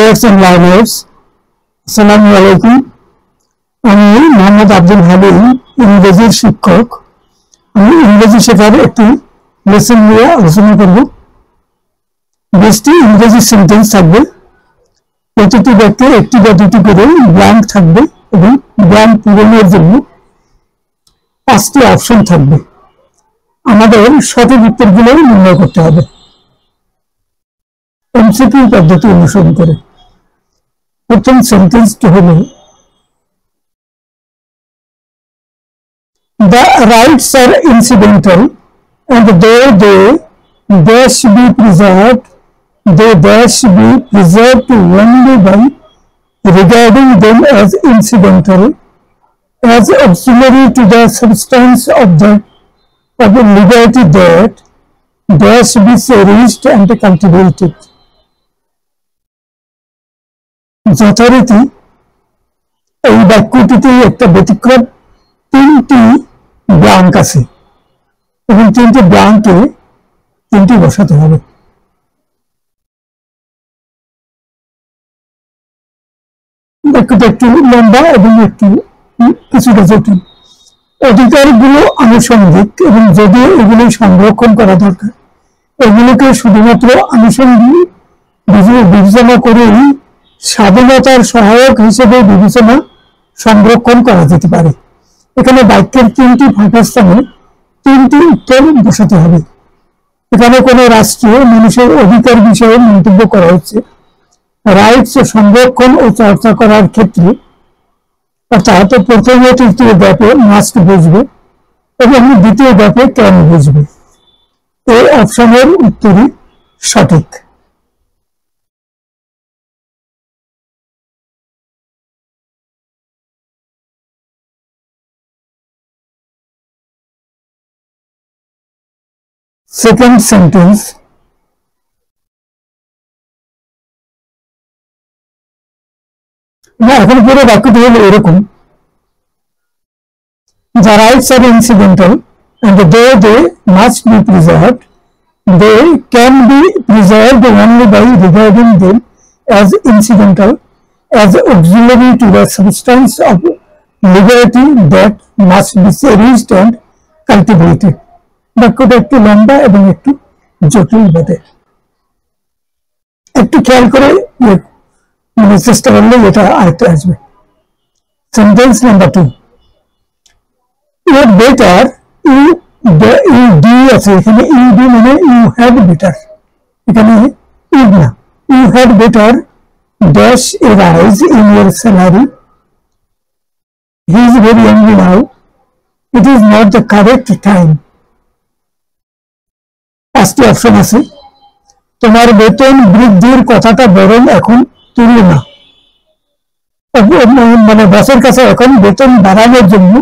viewers and learners, আসসালামু আলাইকুম। আমি মোহাম্মদ আব্দুল হালিম, ইংরেজির শিক্ষক। আমি ইংরেজি শেখার একটি লেসন নিয়ে আলোচনা করব। 20টি ইংরেজি সেন্টেন্স থাকবে। প্রতিটি বাক্যে একটি বা দুটি করে ব্ল্যাঙ্ক থাকবে এবং ব্ল্যাঙ্ক পূরণের জন্য 5টি অপশন থাকবে। আমাদের সঠিক উত্তরগুলো নির্ণয় করতে হবে এমসিকিউ পদ্ধতি অনুসরণ করে। প্রথম সেন্টেন্সটি হলো, the rights are incidental and though they dash be preserved, they dash be preserved only by regarding them as incidental, as auxiliary to the substance of the liberty that dash be cherished and cultivated. যথারীতি এই বাক্যটিতে একটা ব্যতিক্রম, 3টি blank আছে এবং 3টি ব্ল্যাঙ্কে 3টি বসাতে হবে। বাক্যটা একটু লম্বা এবং একটু কিছুটা জটিল। অধিকারগুলো আনুষঙ্গিক এবং যদিও এগুলো সংরক্ষণ করা দরকার, এগুলোকে শুধুমাত্র আনুষঙ্গিক বিবেচনা করেই স্বাধীনতার সহায়ক হিসেবে বিবেচনা সংরক্ষণ করা যেতে পারে। এখানে বাক্যের 3টি ফাঁকা স্থানে 3টি উত্তর বসাতে হবে। এখানে কোনো রাষ্ট্রে মানুষের অধিকার বিষয়ে মন্তব্য করা হচ্ছে। রাইটস সংরক্ষণ ও চর্চা করার ক্ষেত্রে, অর্থাৎ প্রথম ও তৃতীয় ব্যাপে মাস্ট বুঝবে এবং দ্বিতীয় ব্যাপে ক্যান বুঝবে। এই অপশনের উত্তরই সঠিক। সেকেন্ড সেন্টেন্স, এখন পুরো বাক্যটি হলো এরকম, the rights are incidental and though they must be preserved, they can be preserved only by regarding them as incidental, as auxiliary to the substance of liberty that must be cherished and cultivated. বাক্যটা একটু লম্বা এবং একটু জটিল বটে। একটু খেয়াল করে চেষ্টা করলে এটা আরেকটা আসবে। Sentence number 2, you better, you'd আছে এখানে, ইউ ডি মানে ইউ হ্যাড বেটার, এখানে ইউ না, you had better dash a rise in your salary, he is very angry now, it is not the correct time. 5টি option আছে। তোমার বেতন বৃদ্ধির কথাটা বরং এখন তুলো না, মানে বসের কাছে এখন বেতন বাড়ানোর জন্য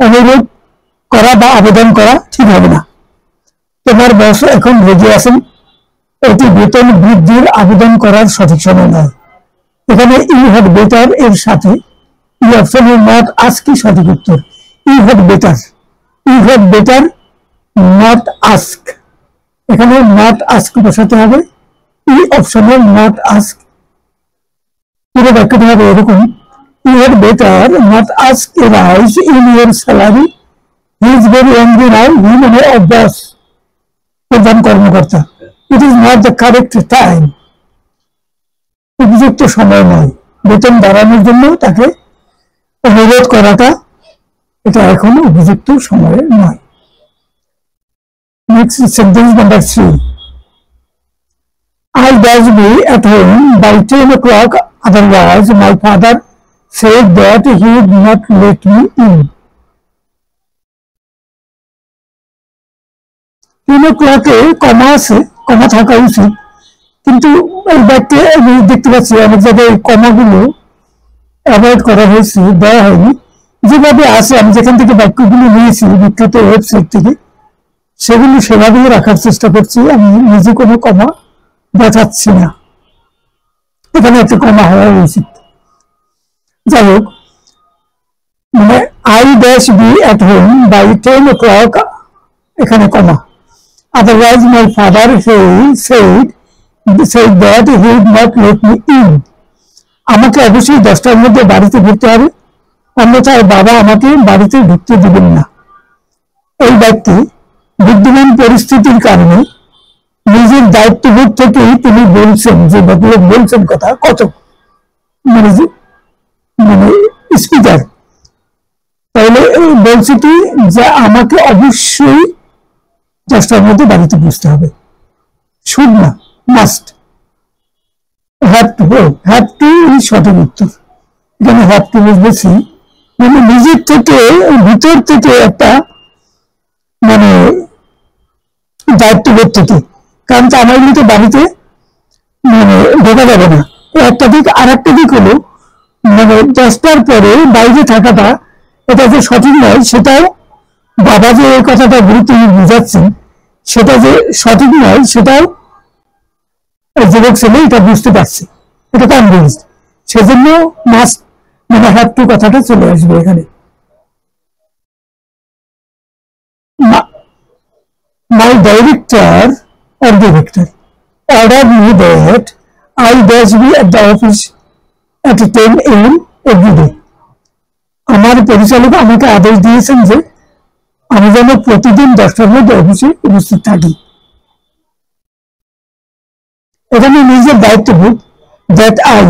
অনুরোধ করা বা আবেদন করা ঠিক হবে না। তোমার বস এখন রেগে আছেন, এটি বেতন বৃদ্ধির আবেদন করার সঠিক সময় নয়। এখানে ইউ হ্যাড বেটার এর সাথে এই অপশনের নট আস্কই সঠিক উত্তর। You had better, you had better not ask, এখানে নট আস্ক বসাতে হবে। এই অপশনে নট আস্ক। পুরো বাক্যটা হবে এরকম, you had better not ask a rise in your salary, he is very angry now, he মানে বস, প্রধান কর্মকর্তা, it is not the correct time, উপযুক্ত সময় নয় বেতন বাড়ানোর জন্য তাকে অনুরোধ করাটা, এটা এখন উপযুক্ত সময় নয়। Next sentence number 3, I dash be at home by 10 o'clock, otherwise my father said that he would not let me in. 10 o'clock এ কমা আছে, কমা থাকা উচিত, কিন্তু এই বাক্যে আমি দেখতে পাচ্ছি অনেক জায়গায় কমাগুলো অ্যাভয়েড করা হয়েছে, দেওয়া হয়নি। যেভাবে আছে, আমি যেখান থেকে বাক্যগুলো নিয়েছি বিখ্যাত ওয়েবসাইট থেকে, সেগুলো সেভাবেই রাখার চেষ্টা করছি। আমি নিজে কোনো কমা দেখাচ্ছি না, এখানে একটা কমা হওয়া উচিত। যাই হোক, মানে I dash be at home by 10 o'clock, এখানে comma, otherwise my father said that he would not let me in, আমাকে অবশ্যই 10টার মধ্যে বাড়িতে ঢুকতে হবে, অন্যথায় বাবা আমাকে বাড়িতে ঢুকতে দিবেন না। এই ব্যক্তি বিদ্যমান পরিস্থিতির কারণে নিজের দায়িত্ববোধ থেকেই তিনি বলছেন, যে ভদ্রলোক বলছেন কথা কত মানে মানে স্পিকার, তাহলে বলছে কি যে আমাকে অবশ্যই 10টার মধ্যে বাড়িতে পৌঁছতে হবে। শুড না, মাস্ট। হ্যাভ টু সঠিক উত্তর। এখানে হ্যাভ টু বুঝবেছি মানে নিজের থেকে, ভিতর থেকে একটা মানে দায়িত্ববোধ থেকে, কারণ তো আমার তো বাড়িতে মানে ঢোকা যাবে না। একটা দিক, আর একটা দিক হলো মানে 10টার পরে বাইরে থাকাটা এটা যে সঠিক নয়, সেটাও বাবা যে এই কথাটা গুরুত্ব বুঝাচ্ছেন সেটা যে সঠিক নয়, সেটাও যুবক ছেলে এটা বুঝতে পারছে, এটা কনভিন্স। সেজন্য মাস্ট মানে হ্যাভ টু কথাটা চলে আসবে এখানে। My director or director ordered me that I dash be at the office at 10 AM every day. আমার পরিচালক আমাকে আদেশ দিয়েছেন যে আমি যেন প্রতিদিন 10টার মধ্যে অফিসে উপস্থিত থাকি। এখানে নিজের দায়িত্ববোধ দ্যাট আই,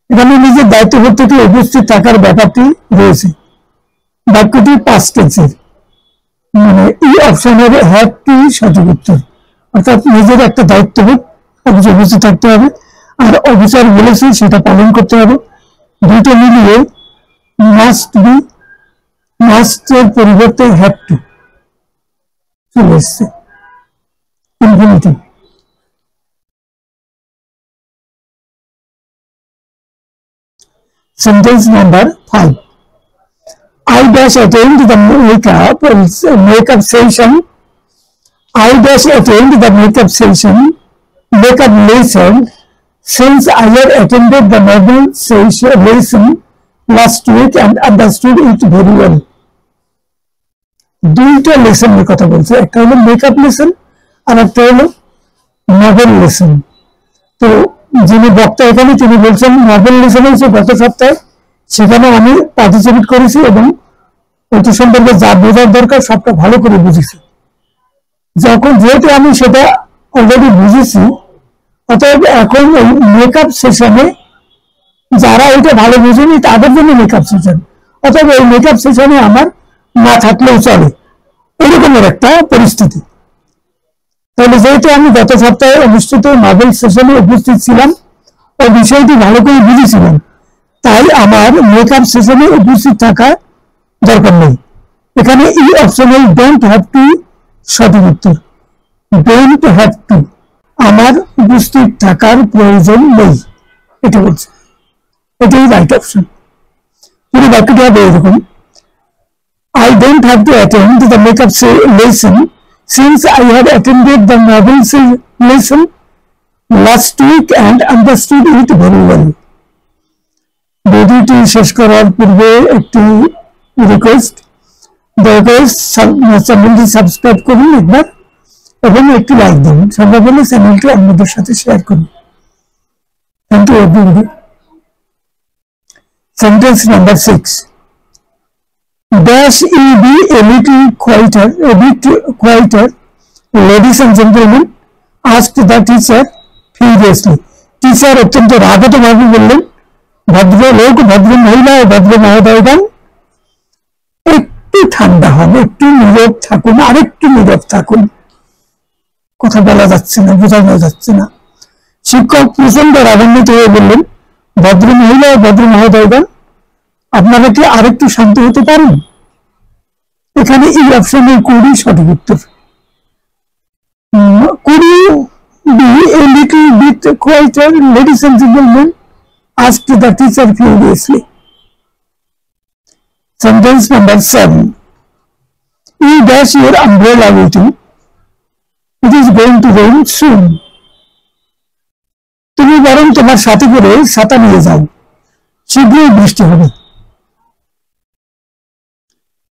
এখানে নিজের দায়িত্ববোধ থেকে উপস্থিত থাকার ব্যাপারটি রয়েছে। বাক্যটি পাস্ট টেন্সের, মানে এই অপশনের হ্যাভ টু সঠিক উত্তর, অর্থাৎ নিজের একটা দায়িত্ববোধ অফিসে উপস্থিত থাকতে হবে, আর অফিসার বলেছে সেটা পালন করতে হবে। দুটো মিলিয়ে মাস্ট বি, মাস্টের পরিবর্তে হ্যাভ টু চলে এসছে infinitive. Sentence number 5. I dash attend the makeup session. I dash attend the makeup lesson since I had attended the novel lesson last week and understood it very well. দুইটা লেসনের কথা বলছে, একটা হলো makeup lesson আর একটা হলো novel lesson. তো যিনি বক্তা এখানে তিনি বলছেন নভেল লেসন হচ্ছে গত সপ্তাহে, সেখানে আমি পার্টিসিপেট করেছি এবং ওইটা সম্পর্কে যা বোঝার দরকার সবটা ভালো করে বুঝেছি। যখন যেহেতু আমি সেটা অলরেডি বুঝেছি, অতএব এখন ওই মেকআপ সেশনে যারা ওইটা ভালো বুঝেনি তাদের জন্য মেকআপ সেশন, অতএব ওই মেকআপ সেশনে আমার না থাকলেও চলে, এরকমের একটা পরিস্থিতি। তাহলে যেহেতু আমি গত সপ্তাহে অনুষ্ঠিত নভেল সেশনে উপস্থিত ছিলাম ও বিষয়টি ভালো করে বুঝেছিলাম, তাই আমার মেকআপ সেশনে উপস্থিত থাকা দরকার নেই। এখানে এই অপশনাল ডোন্ট হ্যাভ টু সঠিক উত্তর। ডোন্ট হ্যাভ টু, আমার উপস্থিত থাকার প্রয়োজন নেই, এটা বলছে, এটাই রাইট অপশন। পুরো বাক্যটি হবে এরকম, I don't have to attend the makeup lesson since I had attended the novel lesson last week and understood it very well. ভিডিওটি শেষ করার পূর্বে একটি রিকোয়েস্ট, দয়া করে চ্যানেলটি সাবস্ক্রাইব করুন একবার এবং একটি লাইক দিন, সম্ভব হলে চ্যানেলটি অন্যদের সাথে শেয়ার করুন। Thank you everybody. Sentence number 6. Dash you be a bit quieter, ladies and gentlemen, asked the teacher furiously. Teacher অত্যন্ত রাগত ভাবে বললেন, ভদ্রলোক, ভদ্র মহিলা ও ভদ্র মহোদয়গণ, একটু ঠান্ডা হন, একটু নীরব থাকুন, আরেকটু নীরব থাকুন, কথা বলা যাচ্ছে না, বোঝানো যাচ্ছে না। শিক্ষক প্রচন্ড রাগান্বিত হয়ে বললেন, ভদ্র মহিলা ও ভদ্র মহোদয়গণ, আপনারা কি আরেকটু শান্ত হতে পারেন? এখানে এই অপশনে কুড়ি সঠিক উত্তর। কুড়ি be a little bit quieter, ladies and gentlemen, asked the teacher furiously. Sentence number 7. You dash your umbrella with you. It is going to rain soon. তুমি বরং তোমার সাথে করে ছাতা নিয়ে যাও, শীঘ্রই বৃষ্টি হবে।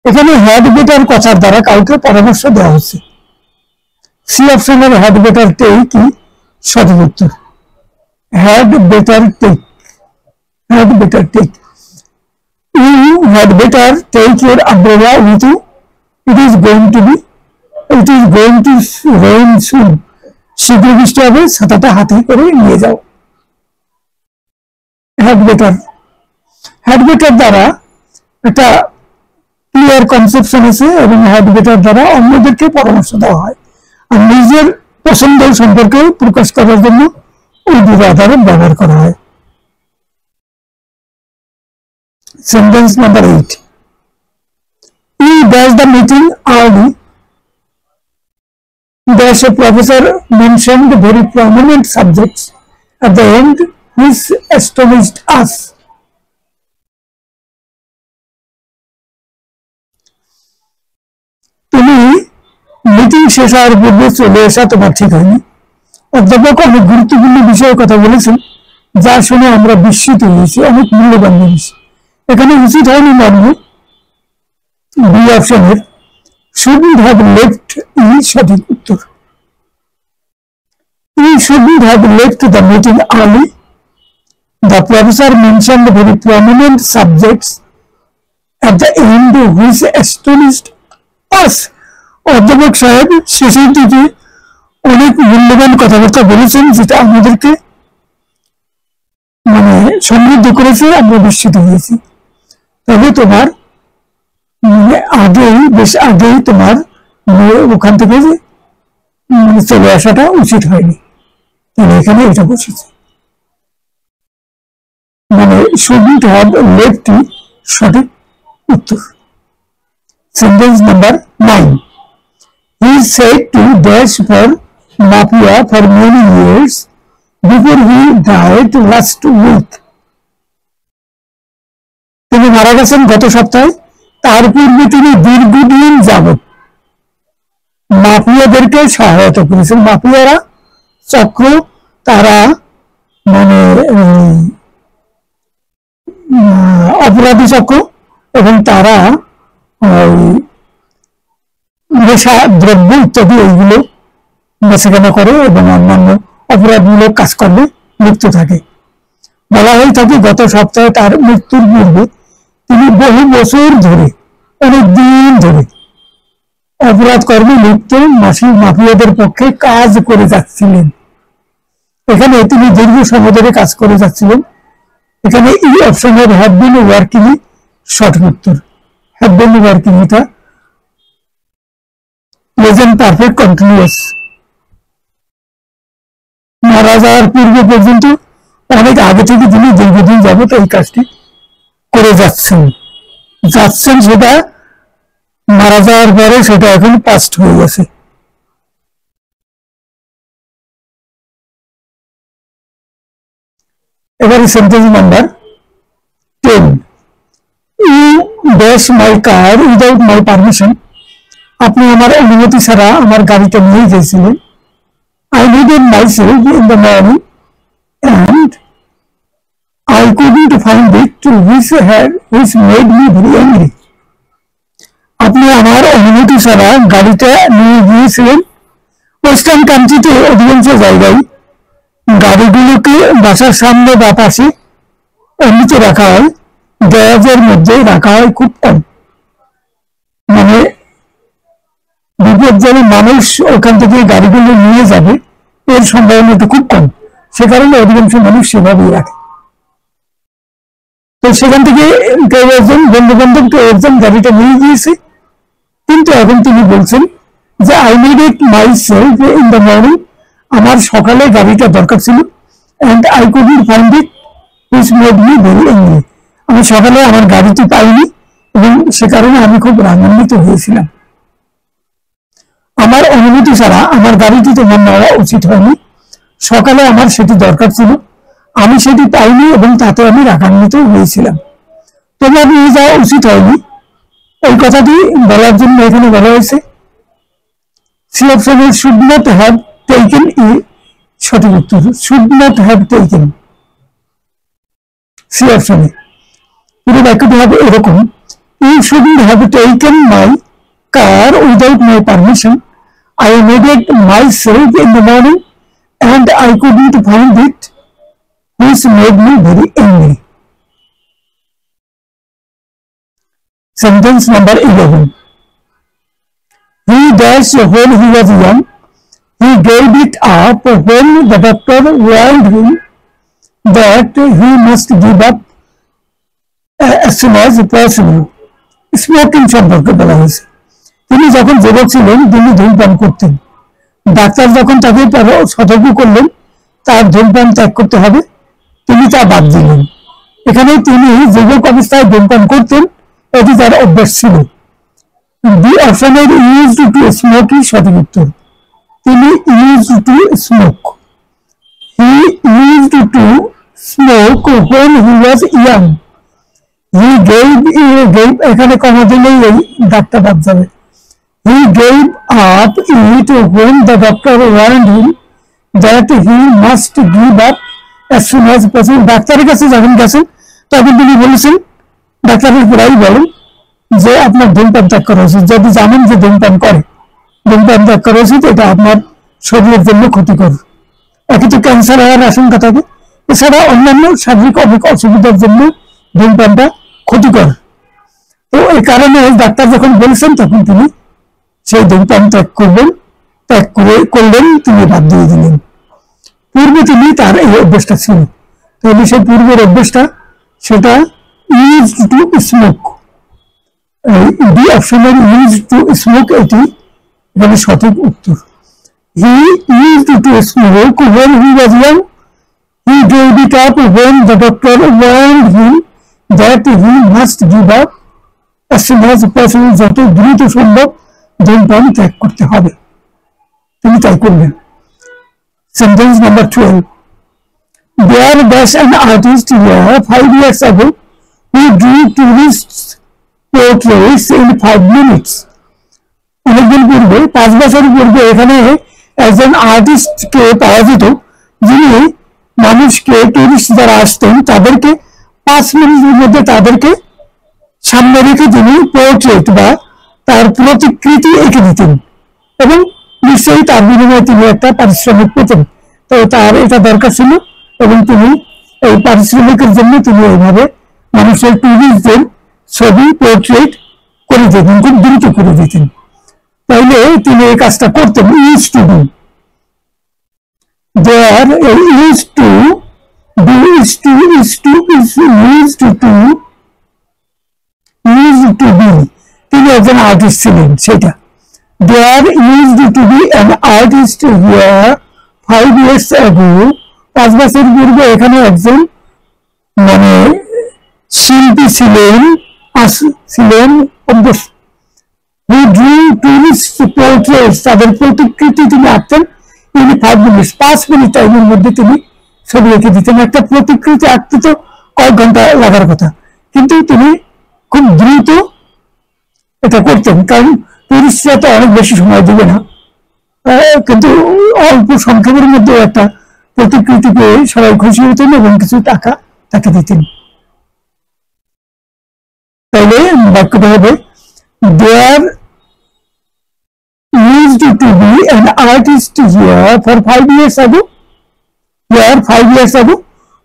এখানে হ্যাড বেটার কথার দ্বারা কাউকে পরামর্শ দেওয়া হচ্ছে। সি অপশনের হ্যাড বেটারটাই কি সঠিক উত্তর। had better take. Had better take. You had better take your umbrella with you. It is going to rain soon. শীঘ্র বৃষ্টি হবে, ছাতাটা হাতে করে নিয়ে যাও। had better দ্বারা একটা ক্লিয়ার কনসেপশন আছে এবং had better দ্বারা অন্যদেরকে পরামর্শ দেওয়া হয় আর নিজের পছন্দ সম্পর্কে প্রকাশ করার জন্য ওই দুটো আধারে ব্যবহার করা হয়। Sentence number 8, he does the meeting early. Dash a professor mentioned very prominent subjects at the end which astonished us. তুমি মিটিং শেষ হওয়ার পূর্বে চলে আসা তোমার ঠিক হয়নি। অধ্যাপক অনেক গুরুত্বপূর্ণ বিষয়ের কথা বলেছেন যা শুনে আমরা বিস্মিত হয়েছি, অনেক মূল্যবান জিনিস। এখানে উচিত হয়নি মানে বি অপশনের shouldn't have left সঠিক উত্তর। He shouldn't have left the meeting early. The professor mentioned very prominent subjects at the end which astonished us. অধ্যাপক সাহেব শেষের দিকে অনেক মূল্যবান কথাবার্তা বলেছেন যেটা আমাদেরকে মানে সমৃদ্ধ করেছে, আমরা বিস্মিত হয়েছি। তবে তোমার বেশ আগেই তোমার ওখান থেকে চলে আসাটা উচিত হয়নি, তাহলে এখানে এটা বসেছে মানে shouldn't have left সঠিক উত্তর। Sentence number 9, he said to dash for mafia for many years before he died last week. তিনি মারা গেছেন গত সপ্তাহে, তার পূর্বে তিনি দীর্ঘদিন যাবত মাফিয়াদেরকে সহায়তা করেছেন। মাফিয়ারা চক্র, তারা মানে অপরাধী চক্র এবং তারা নেশা দ্রব্য ইত্যাদি এইগুলো বেচাকেনা করে এবং অন্যান্য অপরাধমূলক কাজকর্মে লিপ্ত থাকে। বলা হয়ে থাকে গত সপ্তাহে তার মৃত্যুর পূর্বে তিনি বহু বছর ধরে, অনেক দিন ধরে অপরাধ কর্মে লিপ্ত মাফিয়াদের পক্ষে কাজ করে যাচ্ছিলেন। এখানে তিনি দীর্ঘ সময় ধরে কাজ করে যাচ্ছিলেন। এখানে এই অপশনের হ্যাভ বিন ওয়ার্কিং সঠিক উত্তর। হ্যাভ বিন ওয়ার্কিং এটা প্রেজেন্ট পারফেক্ট কন্টিনিউয়াস। মারা যাওয়ার পূর্বে পর্যন্ত অনেক আগে থেকে তিনি দীর্ঘদিন যাবত এই কাজটি করে যাচ্ছেন, সেটা মারা যাওয়ার পরে সেটা এখন পাস্ট হয়ে গেছে। এবারে sentence number 10, you dash my car without my permission. আপনি আমার অনুমতি ছাড়া আমার গাড়িটা নিয়ে গেছিলেন। I needed myself in the morning and I couldn't find it which made me very angry. আপনি আমার অনুমতি ছাড়া গাড়িটা নিয়ে গিয়েছিলেন। ওয়েস্টার্ন কান্ট্রিতে অধিকাংশ জায়গায় গাড়িগুলোকে বাসার সামনে বা পাশে নিচে রাখা হয়, গ্যারেজের মধ্যে রাখা হয় খুব কম। মানে বিপজ্জনক মানুষ ওখান থেকে গাড়িগুলো নিয়ে যাবে এর সম্ভাবনাটা খুব কম, সে কারণে অধিকাংশ মানুষ সেভাবেই রাখে। তো সেখান থেকে কেউ একজন বন্ধু বান্ধব কেউ একজন গাড়িটা নিয়ে গিয়েছে, কিন্তু এখন তিনি বলছেন যে I needed myself in the morning, আমার সকালে গাড়িটা দরকার ছিল, and I couldn't find it which made me very angry, আমি সকালে আমার গাড়িটি পাইনি এবং সে কারণে আমি খুব রাগান্বিত হয়েছিলাম। আমার অনুমতি ছাড়া আমার গাড়িটি তোমার নেওয়া উচিত হয়নি, সকালে আমার সেটি দরকার ছিল, আমি সেটি পাইনি এবং তাতে আমি রাগান্বিত হয়েছিলাম। তোমার নিয়ে যাওয়া উচিত হয়নি এই কথাটি বলার জন্য এখানে বলা হয়েছে সি অপশনে শুড নট হ্যাভ টেকেন সঠিক উত্তর। Should not have taken C অপশনে। পুরো বাক্যটি হবে এরকম, you shouldn't have taken my car without my permission. I needed myself in the morning and I couldn't find it which made me very angry. Sentence number 11. He dash when he was young. He gave it up when the doctor warned him that he must give up as soon as possible. Smoking সম্পর্কে বলা হয়েছে। তিনি যখন যুবক ছিলেন তিনি ধূমপান করতেন। ডাক্তার যখন তাকে সতর্ক করলেন তার ধূমপান ত্যাগ করতে হবে, তিনি তা বাদ দিলেন। এখানে তিনি যুবক অবস্থায় ধূমপান করতেন, এটি তার অভ্যাস ছিল। The option is used to smoke is সঠিক উত্তর। তিনি used to smoke. He used to smoke when he was young. He gave এখানে কমা দিলেই এই ডাক্তার বাদ যাবে। He gave up it when the doctor warned him that he must give up as soon as possible. ডাক্তারের কাছে যখন গেছেন তখন তিনি বলেছেন, ডাক্তারের প্রায় বলেন যে আপনার ধূমপান ত্যাগ করা উচিত। যদি জানেন যে ধূমপান ত্যাগ করা উচিত, এটা আপনার শরীরের জন্য ক্ষতিকর। একে তো ক্যান্সার হওয়ার আশঙ্কা থাকে, এছাড়া অন্যান্য শারীরিক অনেক অসুবিধার জন্য ধূমপানটা ক্ষতিকর। তো এই কারণে ডাক্তার যখন বলেছেন তখন তিনি সেই ধূমপান ত্যাগ করলেন, তিনি বাদ দিয়ে দিলেন। পূর্বে তিনি তার এই অভ্যাসটা ছিল, তাহলে সেই পূর্বের অভ্যাসটা সেটা used to smoke. The option is used to smoke, এটি এখানে সঠিক উত্তর। He used to smoke when he was young. He gave it up when the doctor warned him that he must give up as soon as possible. যত দ্রুত সম্ভব ধূমপান ত্যাগ করতে হবে, তিনি তাই করলেন। Sentence number 12. There was an artist here 5 years ago who drew tourists portraits in 5 minutes. অনেকদিন পূর্বে, 5 বছর পূর্বে এখানে একজন আর্টিস্টকে পাওয়া যেত যিনি মানুষকে, টুরিস্ট যারা আসতেন তাদেরকে 5 মিনিটের মধ্যে তাদেরকে সামনে রেখে তিনি পোর্ট্রেট বা তার প্রতিকৃতি এঁকে দিতেন এবং নিশ্চয়ই তার বিনিময়ে তিনি একটা পারিশ্রমিক পেতেন। তো তার এটা দরকার ছিল এবং তিনি এই পারিশ্রমিকের জন্য তিনি এইভাবে মানুষের, টুরিস্টদের ছবি পোর্ট্রেট করে দিতেন, খুব দ্রুত করে দিতেন। তাইলে তিনি এই কাজটা করতেন। used to do, there used to do, used to be, তিনি একজন আর্টিস্ট ছিলেন সেটা। There used to be an artist here 5 years ago. 5 বছর পূর্বে এখানে একজন মানে শিল্পী ছিলেন, who drew tourist portraits, তাদের প্রতিকৃতি তিনি আঁকতেন in 5 minutes, 5 মিনিট টাইমের মধ্যে তিনি ছবি এঁকে দিতেন। একটা প্রতিকৃতি আঁকতে তো কয়েক ঘন্টা লাগার কথা, কিন্তু তিনি খুব দ্রুত এটা করতেন, কারণ টুরিস্টরা তো অনেক বেশি সময় দিবে না, কিন্তু অল্প সংখ্যকের মধ্যে একটা প্রতিকৃতি পেয়ে সবাই খুশি হতেন এবং কিছু টাকা তাকে দিতেন। তাইলে বাক্যটা হবে, there used to be an artist here for 5 years ago,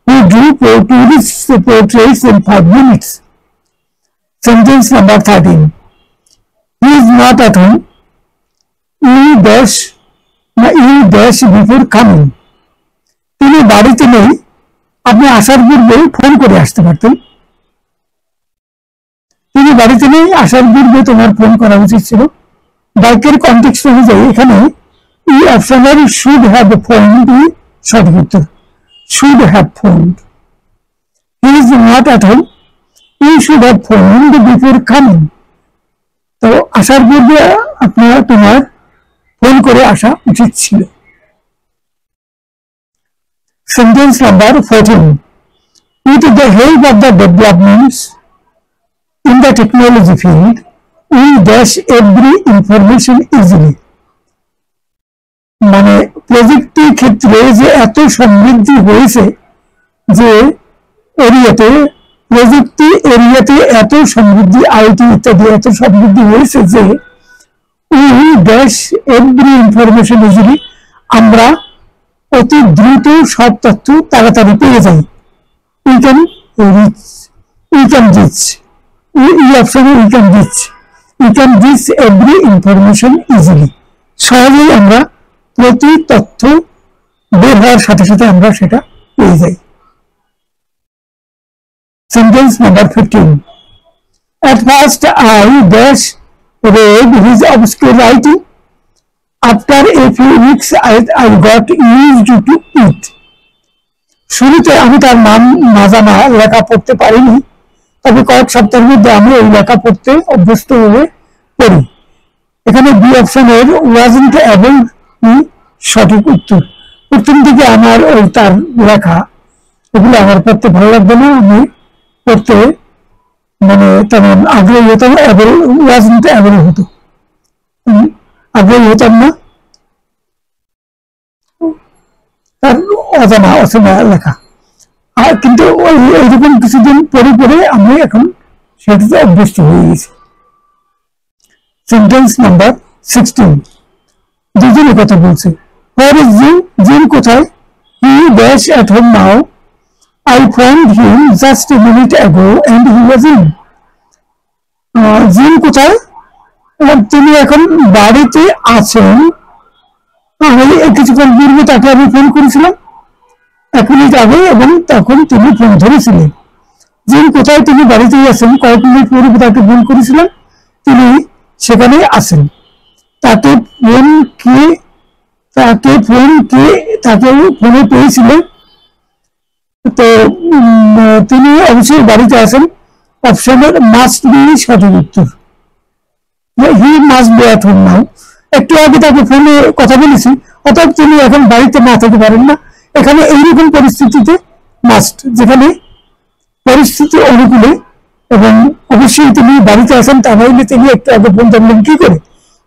who drew tourist portraits in 5 minutes. Sentence number 13. He is not at home. You dash before coming. তিনি বাড়িতে নেই, আপনি আসার পূর্বে ফোন করে আসতে পারতেন। তিনি বাড়িতে নেই, আসার পূর্বে তোমার ফোন করা উচিত ছিল। বাক্যের কনটেক্সট অনুযায়ী এখানে এই অপশনের শুড হ্যাভ ফোনড সঠিক উত্তর। Should have phoned. He is not at home, you should have phoned before coming. তো আসার পূর্বে তোমার ফোন করে আসা উচিত ছিল। Sentence number 14. With the help of the developments in the technology field, we dash every information easily. মানে প্রযুক্তি ক্ষেত্রে যে এত সমৃদ্ধি হয়েছে, যে প্রযুক্তি এত সমৃদ্ধি, আইটি ইত্যাদি এত সমৃদ্ধি হয়েছে যে we dash every information easily, আমরা অতি দ্রুত সব তথ্য তাড়াতাড়ি পেয়ে যাই। We can reach, we can reach, এই অপশনে we can reach, we can reach every information easily. সহজেই আমরা প্রতি তথ্য বের হওয়ার সাথে সাথে আমরা সেটা পেয়ে যাই। Sentence number 15। At first I dash read his obscure writing. After a few weeks I got used to it. শুরুতে আমি তার নাম না জানা লেখা পড়তে পারিনি, তবে কয়েক সপ্তাহের মধ্যে আমি ওই লেখা পড়তে অভ্যস্ত হয়ে পড়ি। এখানে বি অপশনের ওয়াজন্ট এবং সঠিক উত্তর। প্রথম দিকে আমার ওই তার লেখা এগুলো আমার পড়তে ভালো লাগবে না, আমি পড়তে মানে তেমন আগ্রহী হতাম, ওয়াজন্ট অ্যাবল হতো, আগ্রহী হতাম না তার অজানা অচেনা লেখা। আর কিন্তু এইরকম কিছুদিন পরে পরে আমি এখন সেটাতে অভ্যস্ত হয়ে গেছি। Sentence number 16। দুজনে কথা বলছে। Where is Jim? Jim কোথায়? He dash at home now. I found him just a minute ago and he was in. Gym কোথায়? তিনি এখন বাড়িতে আছেন, আমি কিছুক্ষণ পূর্বে তাকে আমি ফোন করেছিলাম 1 মিনিট আগে এবং তখন তিনি ফোন ধরেছিলেন। জিম কোথায়? তিনি বাড়িতেই আছেন, কয়েক মিনিট পূর্বে তাকে ফোন করেছিলাম, তিনি সেখানেই আছেন। তাকে ফোনে পেয়েছিলেন, তো তিনি অবশ্যই বাড়িতে আছেন। অপশনের মাস্ট বি সঠিক উত্তর। He must be at home now. একটু আগে তাকে ফোনে কথা বলেছি, অর্থাৎ তিনি এখন বাড়িতে না থাকতে পারেন না। এখানে এইরকম পরিস্থিতিতে মাস্ট, যেখানে পরিস্থিতি অনুকূলে এবং অবশ্যই তিনি বাড়িতে আছেন, তা নইলে তিনি একটু আগে ফোন জানলেন কি করে,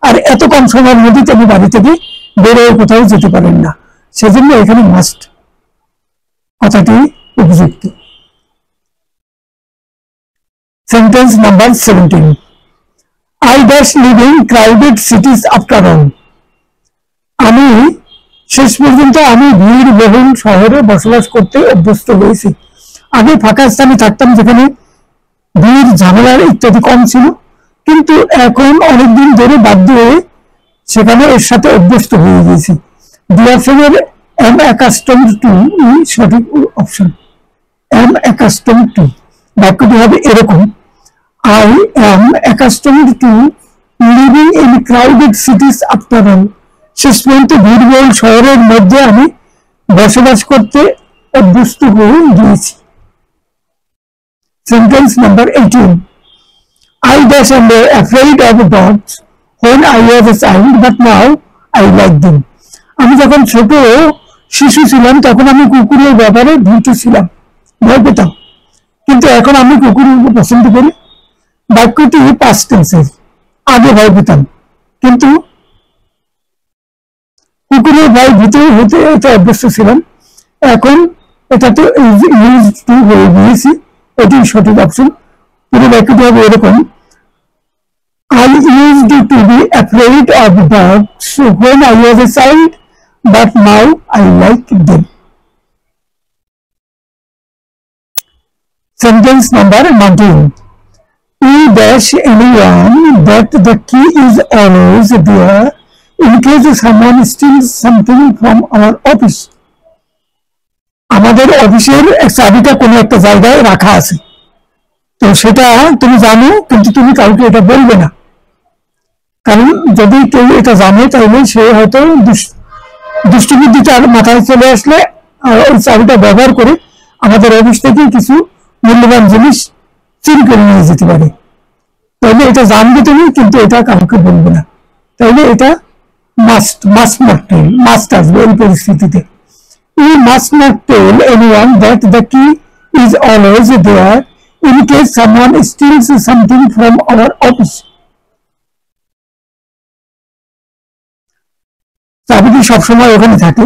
আর এত কম সময়ের মধ্যে তিনি বাড়ি থেকে বেরোয় কোথাও যেতে পারেন না, সেজন্য এখানে মাস্ট কথাটি উপযুক্ত। Sentence number 17. I dash live in crowded cities after all. আমি শেষ পর্যন্ত আমি ভিড়বহুল শহরে বসবাস করতে অভ্যস্ত হয়েছি। আগে ফাঁকা স্থানে থাকতাম যেখানে ভিড় ঝামেলার ইত্যাদি কম ছিল, কিন্তু এখন অনেকদিন ধরে বাধ্য হয়ে সেখানে এর সাথে অভ্যস্ত হয়ে গিয়েছি। ডি অপশনের am accustomed to সঠিক অপশন। am accustomed to বাক্যটি হবে এরকম, I am accustomed to living in crowded cities after all. শেষ পর্যন্ত ভিড়বহুল শহরের মধ্যে আমি বসবাস করতে অভ্যস্ত হয়ে গিয়েছি। Sentence number 18. I dash am afraid of dogs when I was a child, but now I like them. আমি যখন ছোট শিশু ছিলাম তখন আমি কুকুরের ব্যাপারে ভীত ছিলাম, ভয় পেতাম, কিন্তু এখন আমি কুকুরকে পছন্দ করি। বাক্যটি পাস্ট টেন্সের, আগে ভয় পেতাম কিন্তু কুকুরের ভয় ভীত হতে অভ্যস্ত ছিলাম, এখন এটা তো ইউজ টু হয়ে গিয়েছি, এটি সঠিক অপশন। পুরো বাক্যটি হবে এরকম, I used to be afraid of dogs when I was a child, but now I like them. Sentence number 19. We dash anyone that the key is always there in case someone steals something from our office. আমাদের অফিসের চাবিটা কোনো একটা জায়গায় রাখা আছে, তো সেটা তুমি জানো কিন্তু তুমি কাউকে এটা বলবে না, কারণ যদি কেউ এটা জানে তাহলে সে হয়তো দুষ্টবুদ্ধিটার মাথায় চলে আসলে ওই চাবিটা ব্যবহার করে আমাদের অফিস থেকে কিছু মূল্যবান জিনিস চুরি করে নিয়ে যেতে পারে। তাহলে এটা জানবে তুমি কিন্তু এটা কাউকে বলবে না, তাহলে এটা মাস্ট নট টেল, মাস্ট আসবে এই পরিস্থিতিতে। You must not tell anyone that the key is always there in case someone steals something from our office. চাবিটি সবসময় ওখানে থাকে,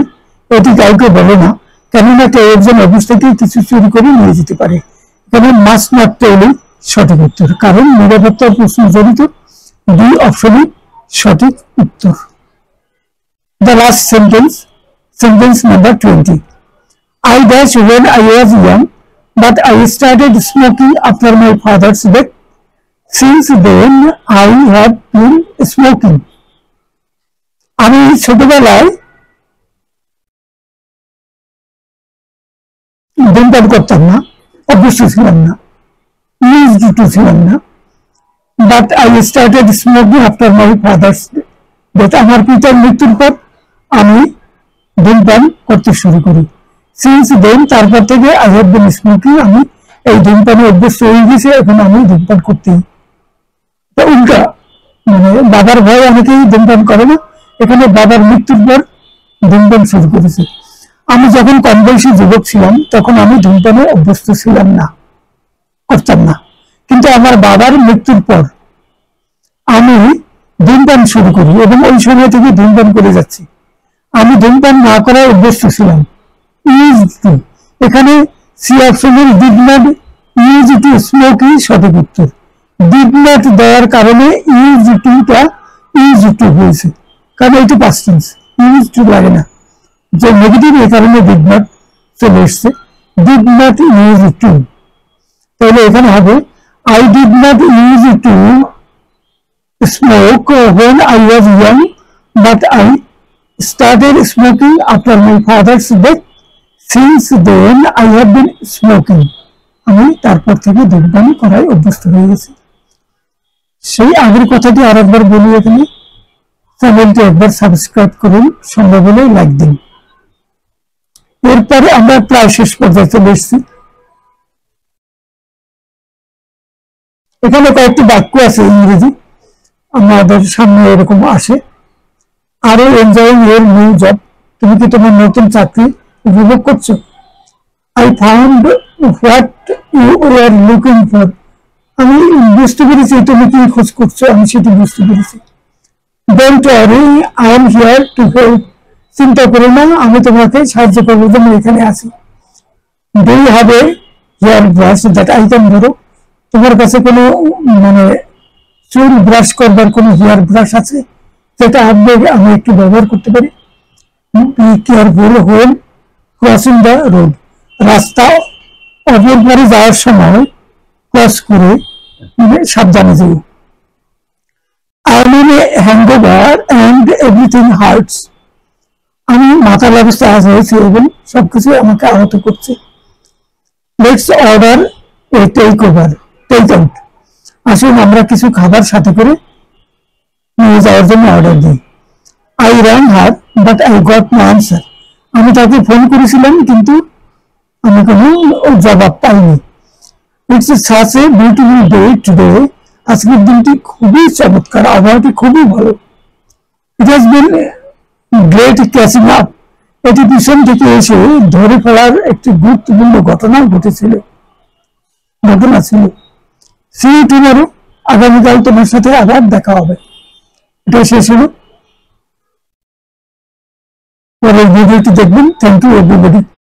এটি কাউকে বলে না, কেননা কেউ একজন অফিস থেকে কিছু চুরি করে নিয়ে যেতে পারে। এখানে মাস্ট নট টেলই সঠিক উত্তর, কারণ নিরাপত্তার প্রশ্ন জড়িত, ডি অপশনই সঠিক উত্তর। The last sentence, Sentence number 20. I dash when I was young, but I started smoking after my father's death. Since then, I have been smoking. আমি ছোটবেলায় ধূমপান করতাম না, অভ্যস্ত ছিলাম না, ছিলাম না, but I started smoking after my father's death. আমার পিতার মৃত্যুর পর আমি ধূমপান করতে শুরু করি। Since then, তারপর থেকে I have been smoking, আমি এই ধূমপানে অভ্যস্ত হয়ে গেছি, এখন আমি ধূমপান করতেই। উল্টা মানে বাবার ভয়ে অনেকেই ধূমপান করে না, এখানে বাবার মৃত্যুর পর ধূমপান শুরু করেছে। আমি যখন কম বয়সী যুবক ছিলাম তখন আমি ধূমপানে অভ্যস্ত ছিলাম না, করতাম না, কিন্তু আমার বাবার মৃত্যুর পর আমি ধূমপান শুরু করি এবং ওই সময় থেকে ধূমপান করে যাচ্ছি। আমি ধূমপান না করায় অভ্যস্ত ছিলাম। এখানে সি অপশনের did not use to smoking সঠিক উত্তর। ডিড নট দেওয়ার কারণে ইউজ টুটা ইউজ টু হয়েছে, কারণ এটা পাস্ট টেন্স, ইউজ টু লাগে না, যে নেগেটিভ এই কারণে ডিড নট চলে এসছে। ডিড নট ইউজ টু, তাহলে এখানে হবে I did not use to smoke when I was young, but I started smoking after my father's death. Since then, I have been smoking. আমি তারপর থেকে ধূমপান করায় অভ্যস্ত হয়ে গেছি। সেই আগের কথাটি আরেকবার বলি, এখানে চ্যানেলটি একবার সাবস্ক্রাইব করুন, সম্ভব হলে লাইক দিন। এরপরে আমরা প্রায় শেষ পর্যায়ে চলে এসেছি। এখানে কয়েকটি বাক্য আছে ইংরেজি, আমাদের সামনে এরকম আসে। আরো এনজয়িং ইওর নিউ জব, তুমি কি তোমার নতুন চাকরি উপভোগ করছো? I found what you are looking for, আমি বুঝতে পেরেছি তুমি কি খোঁজ করছো, আমি সেটি বুঝতে পেরেছি। Don't worry, I am here to help, চিন্তা করো না, আমি তোমাকে সাহায্য করবো জন্য এখানে আছি। Do you have a hair brush that I can borrow, তোমার কাছে কোনো মানে চুল ব্রাশ করবার কোনো হেয়ার ব্রাশ আছে যেটা আমি একটু ব্যবহার করতে পারি? Be careful when crossing the road, রাস্তা অপর পারে যাওয়ার সময় ক্রস করে সাবধানে যাই। I am in a hangover and everything hurts, আমি মাথার অবস্থা আজ হয়েছে এবং সবকিছু আমাকে আহত করছে। Let's order a take over, take out, আসুন আমরা কিছু খাবার সাথে করে নিয়ে যাওয়ার জন্য অর্ডার দিই। I rang her but I got no answer, আমি তাকে ফোন করেছিলাম কিন্তু আমি কোনো জবাব পাইনি। It's such a beautiful day today, আজকের দিনটি খুবই চমৎকার, আবহাওয়াটি খুবই ভালো। It has been great catching up, এটি পিছন থেকে এসে ধরে ফেলার একটি গুরুত্বপূর্ণ ঘটনা ছিল। সি ইউ টুমরো, আগামীকাল তোমার সাথে আবার দেখা হবে। এটা শেষ হলো, পরের ভিডিওটি দেখবেন। Thank you everybody.